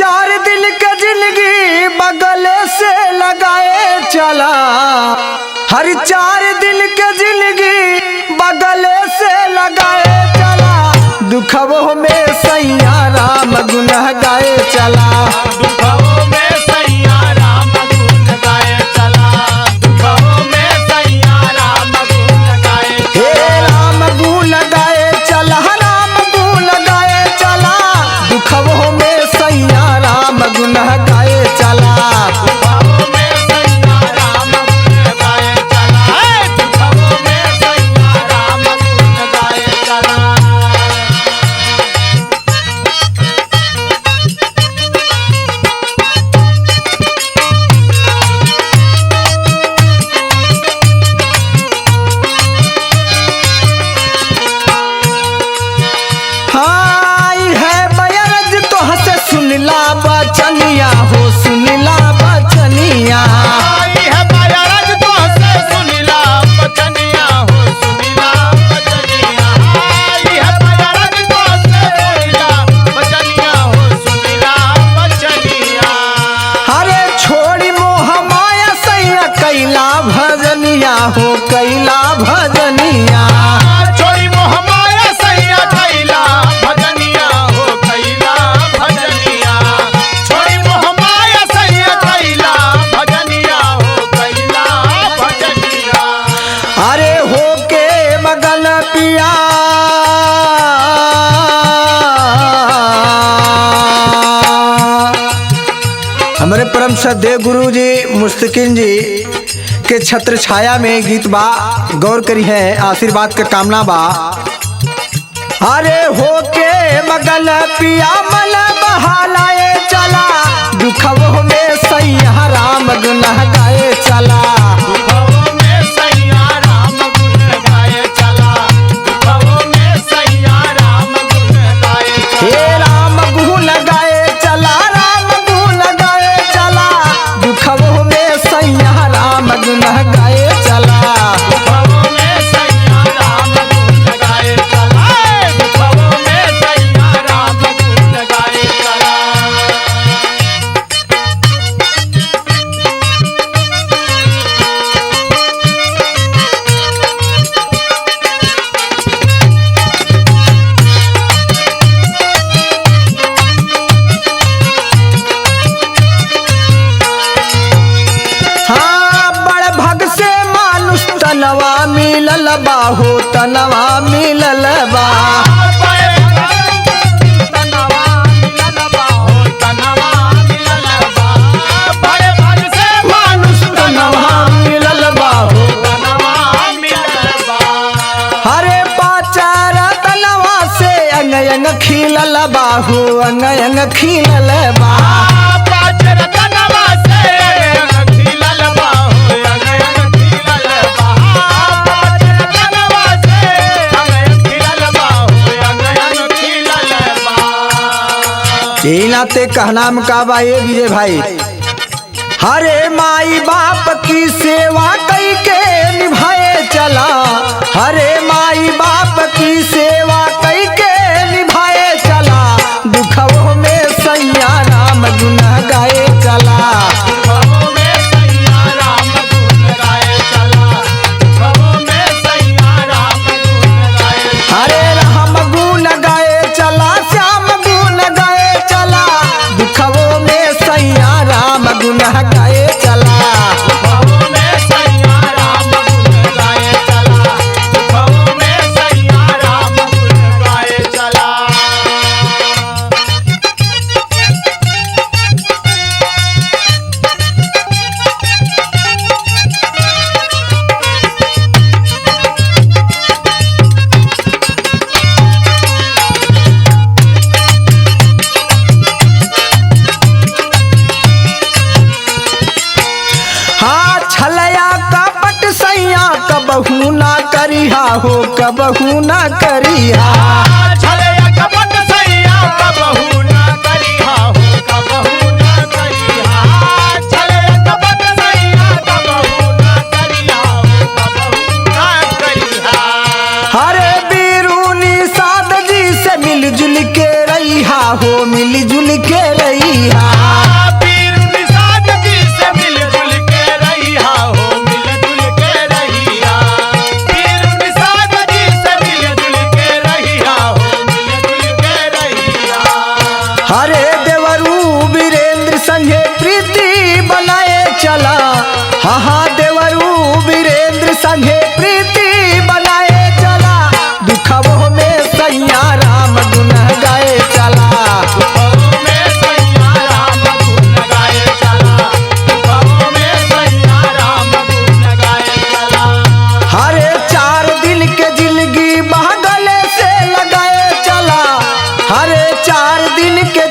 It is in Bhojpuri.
चार दिन के जिंदगी बगल से लगाए चला, हर 4 दिन के जिंदगी बगल से लगाए चला, दुखों में सैया राम गुन गाए चला, दुखों में सैया राम गुन गाए चला, दुखों में सैया राम गुन गाए हे राम गुन गाए चला, राम गुन गाए चला, दुखों में सैया राम गुन गाए चला, दुखों में सैया राम गुन गाए चला, दुखों में सैया राम गुन गाए चला। सुनला बचनिया हो, सुनला बचनिया, आई है बायरज तो से सुनिला बचनिया हो, सुनिला बचनिया, आई है बायरज तो से सुनिला बचनिया हो, सुनिला बचनिया। अरे छोड़ी मोह माया सैया कैला भजनिया हो, कैला भजनिया, छोड़ी मोह माया सैया कैला भजनिया हो, कैला भजनिया, छोड़ी मोह माया सैया कैला भजनिया हो, कैला भजनिया। अरे हो के मगन पिया हमारे परम श्रद्धेय गुरु जी मुस्तकिन जी के छत्र छाया में गीत बा, गौर करी है, आशीर्वाद का कामना बा। अरे हो के मगन पिया मन बहालाए चला, दुखों में सैया राम गुन गाए चला, दुखों में सैया राम गुन गाए चला, दुखों में सैया राम गुन गाए हे चला, राम गुन गाए चला, राम गुन गाए चला, दुखों में सैया राम गुन गाए चला, दुखों में सैया राम गुन गाए चला, दुखों में सैया राम गुन गाए चला। हाँ बड़ भग से मानुष तनवा मिलल बा हो, तनवा मिलल बा, तनवा मिलल बा हो, तनवा मिलल बा, बड़े भग से मानुष तनवा मिलल बा हो, तनवा मिलल बा। हरे पाचार तनवा से अंग अंग खिलल बा हो, अंग अंग खिलल बा, पाचर तनवा से अंग खिलल बा हो, अंग अंग खिलल बा, पाचर तनवा से अंग खिलल बा हो, अंग अंग खिलल बा। यही नाते कहना में का बा ये विजय भाई, हरे माई बाप की सेवा कई के निभाए चला, हरे माई बाप की सेवा कई के निभाए चला, दुखों में सैया राम गुन गाए चला, दुखों में सैया राम गुन गाए चला, दुखों में सैया राम गुन गाए चला। हरे राम गुन गाए चला, श्याम गुन गाए चला, दुखों में सैया राम गुन गाए चला, दुखों में सैया राम गुन गाए चला, दुखों में सैया राम गुन गाए चला। हाँ छलया कपट सैया कबहू ना करिहा हो, कबहू ना करिहा, छलया कपट सैया कबहू ना करिहा हो, कबहू ना करिहा, छलया कपट सैया कबहू ना करिहा हो, कबहू ना करिहा। हरे बीरूनी साद जी से मिलजुल के रहिहा हो, मिलजुल के रहिहा, रहिया। पीर निषाद जी से मिलजुल के रहिया हो, मिलजुल के रहिया। पीर निषाद जी से मिलजुल के रहिया हो, मिलजुल के रहिया। हरे देवरू वीरेंद्र संगे प्रीति बनाए चला। हाँ हाँ देवरू वीरेंद्र संगे प्रीति बनाए चला। दुखवो में सैया राम गुण गाए चला। दुखों में सैया राम गुण गाए चला। दुखों में सैया राम गुण गाए चला। हरे 4 दिन के जिंदगी बहगले से लगाए चला। हरे 4 दिन के